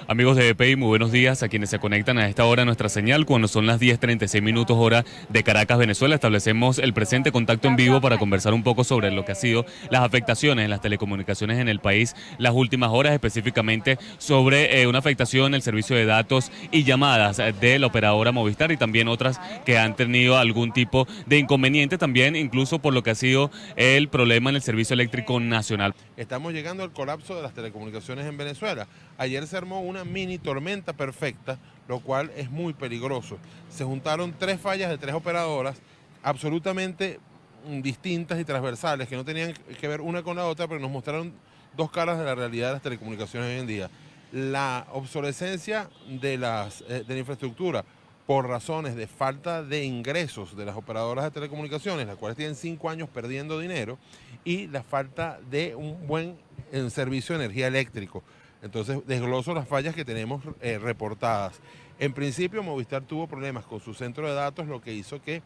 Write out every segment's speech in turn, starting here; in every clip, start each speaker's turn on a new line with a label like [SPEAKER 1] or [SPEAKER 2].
[SPEAKER 1] Amigos de EPI, muy buenos días a quienes se conectan a esta hora a nuestra señal. Cuando son las 10:36 minutos hora de Caracas, Venezuela, establecemos el presente contacto en vivo para conversar un poco sobre lo que ha sido las afectaciones en las telecomunicaciones en el país las últimas horas, específicamente sobre una afectación en el servicio de datos y llamadas de la operadora Movistar y también otras que han tenido algún tipo de inconveniente también, incluso por lo que ha sido el problema en el servicio eléctrico nacional.
[SPEAKER 2] Estamos llegando al colapso de las telecomunicaciones en Venezuela. Ayer se armó una mini tormenta perfecta, lo cual es muy peligroso. Se juntaron tres fallas de tres operadoras absolutamente distintas y transversales que no tenían que ver una con la otra, pero nos mostraron dos caras de la realidad de las telecomunicaciones hoy en día. La obsolescencia de la infraestructura por razones de falta de ingresos de las operadoras de telecomunicaciones, las cuales tienen 5 años perdiendo dinero, y la falta de un buen servicio de energía eléctrico. Entonces desgloso las fallas que tenemos reportadas. En principio Movistar tuvo problemas con su centro de datos, lo que hizo que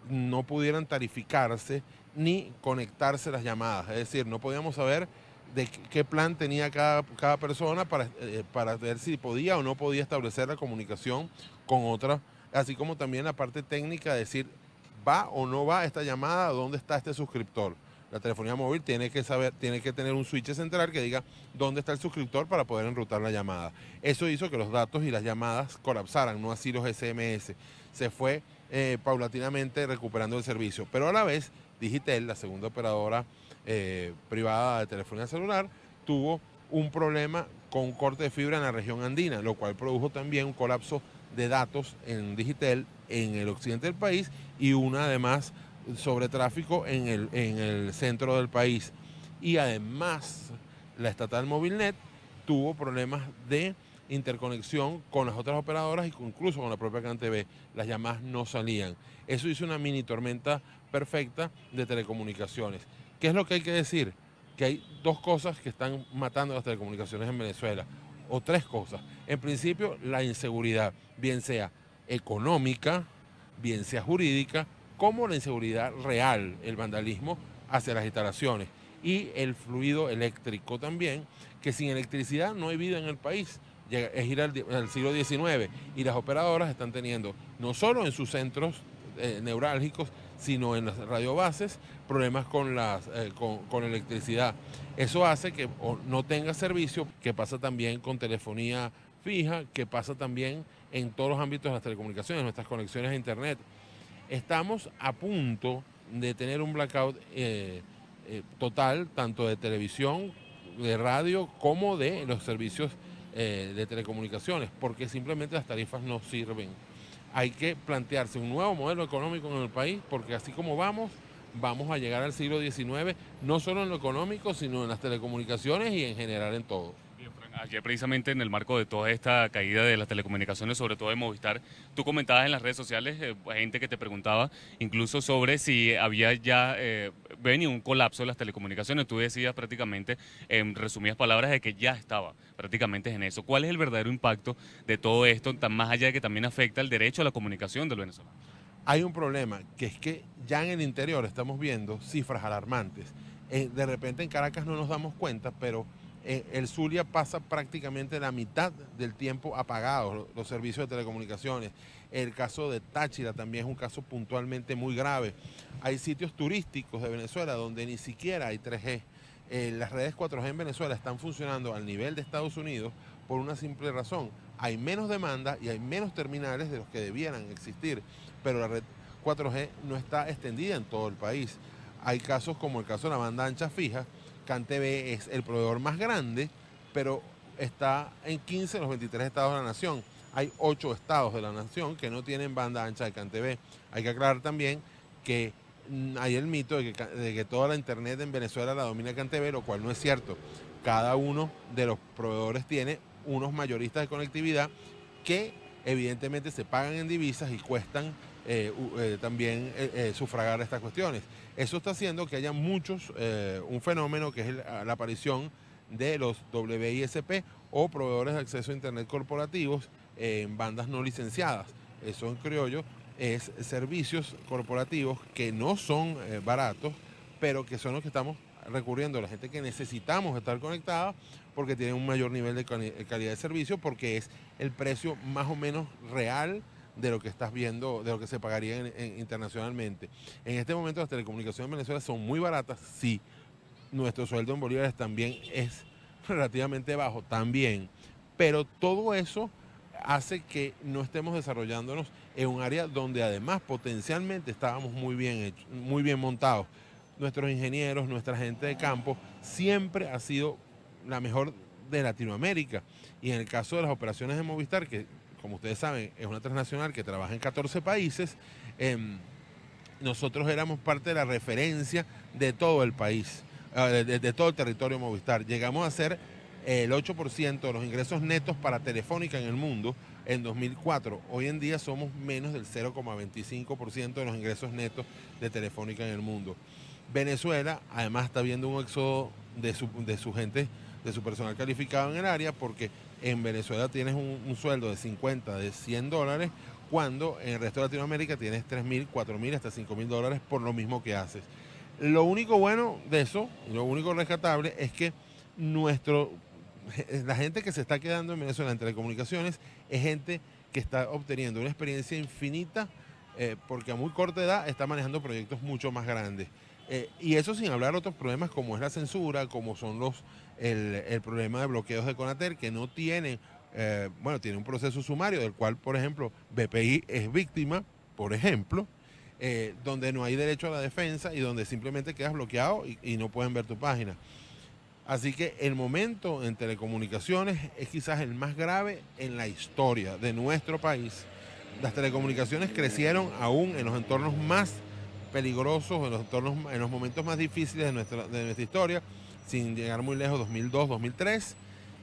[SPEAKER 2] no pudieran tarificarse ni conectarse las llamadas. Es decir, no podíamos saber de qué plan tenía cada persona para ver si podía o no podía establecer la comunicación con otra, así como también la parte técnica de decir, ¿va o no va esta llamada? ¿Dónde está este suscriptor? La telefonía móvil tiene que tener un switch central que diga dónde está el suscriptor para poder enrutar la llamada. Eso hizo que los datos y las llamadas colapsaran, no así los SMS. Se fue paulatinamente recuperando el servicio, pero a la vez Digitel, la segunda operadora privada de telefonía celular, tuvo un problema con un corte de fibra en la región andina, lo cual produjo también un colapso de datos en Digitel en el occidente del país y además sobre tráfico en el centro del país. Y además la estatal Movilnet tuvo problemas de interconexión con las otras operadoras y incluso con la propia CanTV. Las llamadas no salían. Eso hizo una mini tormenta perfecta de telecomunicaciones. ¿Qué es lo que hay que decir? Que hay dos cosas que están matando las telecomunicaciones en Venezuela, o tres cosas. En principio, la inseguridad, bien sea económica, bien sea jurídica, como la inseguridad real, el vandalismo hacia las instalaciones y el fluido eléctrico también, que sin electricidad no hay vida en el país. Es ir al siglo XIX y las operadoras están teniendo, no solo en sus centros neurálgicos, sino en las radiobases, problemas con electricidad. Eso hace que no tenga servicio, que pasa también con telefonía fija, que pasa también en todos los ámbitos de las telecomunicaciones, nuestras conexiones a internet. Estamos a punto de tener un blackout total, tanto de televisión, de radio, como de los servicios de telecomunicaciones, porque simplemente las tarifas no sirven. Hay que plantearse un nuevo modelo económico en el país, porque así como vamos a llegar al siglo XIX, no solo en lo económico, sino en las telecomunicaciones y en general en todo.
[SPEAKER 1] Ayer precisamente en el marco de toda esta caída de las telecomunicaciones, sobre todo de Movistar, tú comentabas en las redes sociales, gente que te preguntaba incluso sobre si había ya venido un colapso de las telecomunicaciones. Tú decías prácticamente, en resumidas palabras, de que ya estaba prácticamente en eso. ¿Cuál es el verdadero impacto de todo esto, tan más allá de que también afecta el derecho a la comunicación del venezolano?
[SPEAKER 2] Hay un problema, que es que ya en el interior estamos viendo cifras alarmantes. De repente en Caracas no nos damos cuenta, pero el Zulia pasa prácticamente la mitad del tiempo apagados los servicios de telecomunicaciones. El caso de Táchira también es un caso puntualmente muy grave. Hay sitios turísticos de Venezuela donde ni siquiera hay 3G. Las redes 4G en Venezuela están funcionando al nivel de Estados Unidos por una simple razón. Hay menos demanda y hay menos terminales de los que debieran existir, pero la red 4G no está extendida en todo el país. Hay casos como el caso de la banda ancha fija. CanTV es el proveedor más grande, pero está en 15 de los 23 estados de la nación. Hay 8 estados de la nación que no tienen banda ancha de CanTV. Hay que aclarar también que hay el mito de que toda la internet en Venezuela la domina CanTV, lo cual no es cierto. Cada uno de los proveedores tiene unos mayoristas de conectividad que evidentemente se pagan en divisas y cuestan también sufragar estas cuestiones. Eso está haciendo que haya un fenómeno que es la aparición de los WISP o proveedores de acceso a internet corporativos en bandas no licenciadas. Eso en criollo es servicios corporativos que no son baratos, pero que son los que estamos recurriendo a la gente que necesitamos estar conectada porque tiene un mayor nivel de calidad de servicio, porque es el precio más o menos real de lo que estás viendo, de lo que se pagaría internacionalmente. En este momento las telecomunicaciones en Venezuela son muy baratas, sí. Nuestro sueldo en bolívares también es relativamente bajo, también. Pero todo eso hace que no estemos desarrollándonos en un área donde además potencialmente estábamos muy bien hechos, muy bien montados. Nuestros ingenieros, nuestra gente de campo siempre ha sido la mejor de Latinoamérica. Y en el caso de las operaciones de Movistar, que como ustedes saben es una transnacional que trabaja en 14 países, nosotros éramos parte de la referencia de todo el país, de todo el territorio Movistar. Llegamos a ser el 8% de los ingresos netos para Telefónica en el mundo en 2004. Hoy en día somos menos del 0,25% de los ingresos netos de Telefónica en el mundo. Venezuela además está viendo un éxodo de su gente, de su personal calificado en el área, porque en Venezuela tienes un sueldo de 50, de 100 dólares, cuando en el resto de Latinoamérica tienes 3.000, 4.000, hasta 5.000 dólares por lo mismo que haces. Lo único bueno de eso, lo único rescatable, es que la gente que se está quedando en Venezuela en telecomunicaciones es gente que está obteniendo una experiencia infinita, porque a muy corta edad está manejando proyectos mucho más grandes. Y eso sin hablar de otros problemas como es la censura, como son el problema de bloqueos de Conatel, que no tienen, tiene un proceso sumario del cual, por ejemplo, BPI es víctima, por ejemplo, donde no hay derecho a la defensa y donde simplemente quedas bloqueado y no pueden ver tu página. Así que el momento en telecomunicaciones es quizás el más grave en la historia de nuestro país. Las telecomunicaciones crecieron aún en los entornos más peligrosos, en los momentos más difíciles de nuestra historia, sin llegar muy lejos, 2002, 2003,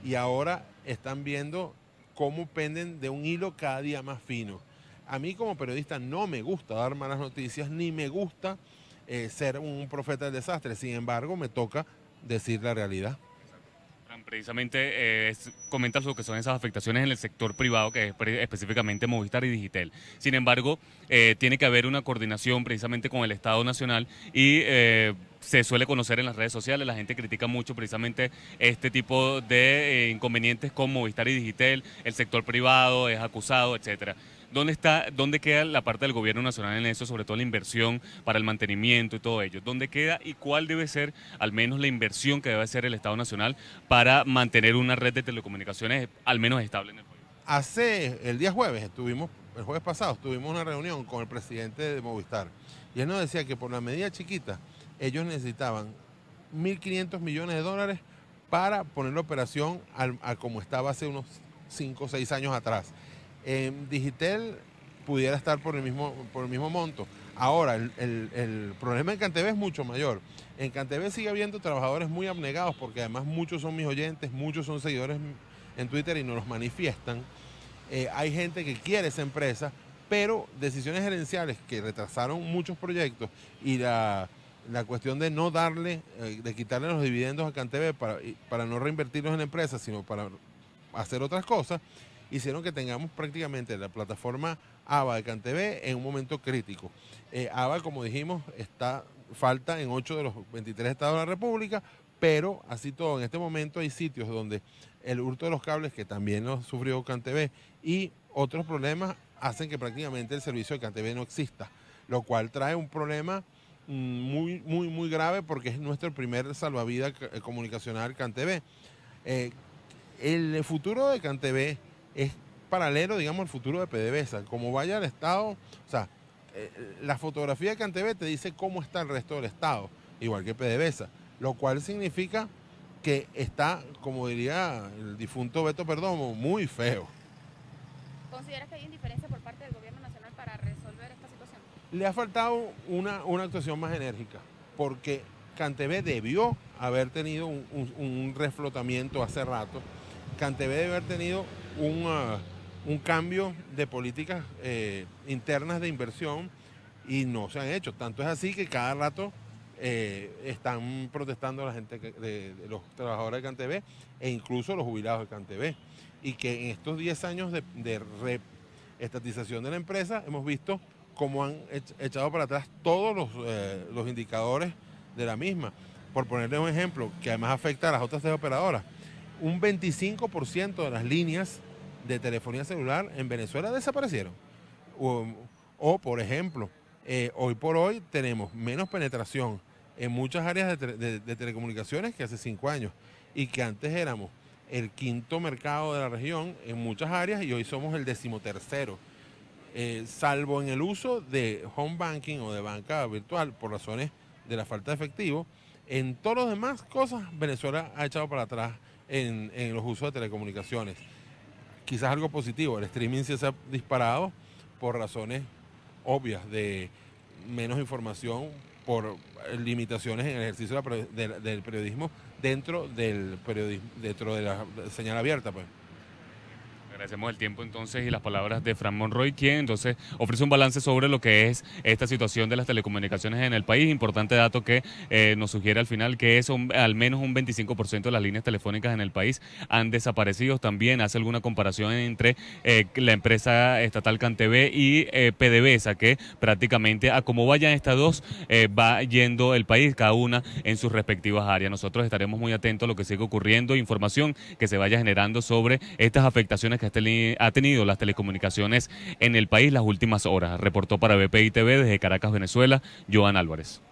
[SPEAKER 2] y ahora están viendo cómo penden de un hilo cada día más fino. A mí como periodista no me gusta dar malas noticias, ni me gusta ser un profeta del desastre, sin embargo me toca decir la realidad.
[SPEAKER 1] Precisamente comentas lo que son esas afectaciones en el sector privado, que es específicamente Movistar y Digitel. Sin embargo, tiene que haber una coordinación precisamente con el Estado Nacional y se suele conocer en las redes sociales, la gente critica mucho precisamente este tipo de inconvenientes con Movistar y Digitel, el sector privado es acusado, etcétera. ¿Dónde queda la parte del gobierno nacional en eso, sobre todo la inversión para el mantenimiento y todo ello? ¿Dónde queda y cuál debe ser al menos la inversión que debe hacer el Estado Nacional para mantener una red de telecomunicaciones al menos estable en el país?
[SPEAKER 2] El día jueves el jueves pasado estuvimos en una reunión con el presidente de Movistar y él nos decía que por la medida chiquita ellos necesitaban 1.500 millones de dólares para poner la operación a como estaba hace unos 5 o 6 años atrás. Digitel pudiera estar por el mismo monto. Ahora, el problema en CanTV es mucho mayor. En CanTV sigue habiendo trabajadores muy abnegados, porque además muchos son mis oyentes, muchos son seguidores en Twitter y nos los manifiestan. Hay gente que quiere esa empresa, pero decisiones gerenciales que retrasaron muchos proyectos y la cuestión de no darle, de quitarle los dividendos a CanTV para no reinvertirlos en la empresa, sino para hacer otras cosas, hicieron que tengamos prácticamente la plataforma ABA de CanTV en un momento crítico. ABA, como dijimos, falta en 8 de los 23 estados de la República, pero así todo, en este momento hay sitios donde el hurto de los cables, que también lo sufrió CanTV, y otros problemas hacen que prácticamente el servicio de CanTV no exista, lo cual trae un problema muy, muy, muy grave, porque es nuestro primer salvavidas comunicacional CanTV. El futuro de CanTV es paralelo, digamos, al futuro de PDVSA. Como vaya al Estado, o sea, la fotografía de CanTV te dice cómo está el resto del Estado, igual que PDVSA, lo cual significa que está, como diría el difunto Beto Perdomo, muy feo.
[SPEAKER 3] ¿Consideras que hay indiferencia por parte del gobierno nacional para resolver esta situación?
[SPEAKER 2] Le ha faltado una actuación más enérgica, porque CanTV debió haber tenido un reflotamiento hace rato. CanTV debe haber tenido un cambio de políticas internas de inversión y no se han hecho. Tanto es así que cada rato están protestando la gente de los trabajadores de CanTV e incluso los jubilados de CanTV. Y que en estos 10 años de reestatización de la empresa hemos visto cómo han echado para atrás todos los indicadores de la misma. por ponerle un ejemplo, que además afecta a las otras tres operadoras, un 25% de las líneas de telefonía celular en Venezuela desaparecieron. Por ejemplo, hoy por hoy tenemos menos penetración en muchas áreas de telecomunicaciones que hace 5 años y que antes éramos el quinto mercado de la región en muchas áreas y hoy somos el 13º, salvo en el uso de home banking o de banca virtual por razones de la falta de efectivo. En todas las demás cosas, Venezuela ha echado para atrás en los usos de telecomunicaciones. Quizás algo positivo, el streaming se ha disparado por razones obvias de menos información, por limitaciones en el ejercicio del periodismo dentro de la señal abierta, pues.
[SPEAKER 1] Agradecemos el tiempo entonces y las palabras de Fran Monroy, quien entonces ofrece un balance sobre lo que es esta situación de las telecomunicaciones en el país. Importante dato que nos sugiere al final que es al menos un 25% de las líneas telefónicas en el país han desaparecido. También hace alguna comparación entre la empresa estatal CanTV y PDVSA, que prácticamente a como vayan estas dos va yendo el país, cada una en sus respectivas áreas. Nosotros estaremos muy atentos a lo que sigue ocurriendo, información que se vaya generando sobre estas afectaciones que ha tenido las telecomunicaciones en el país las últimas horas. Reportó para BPI TV desde Caracas, Venezuela, Joan Álvarez.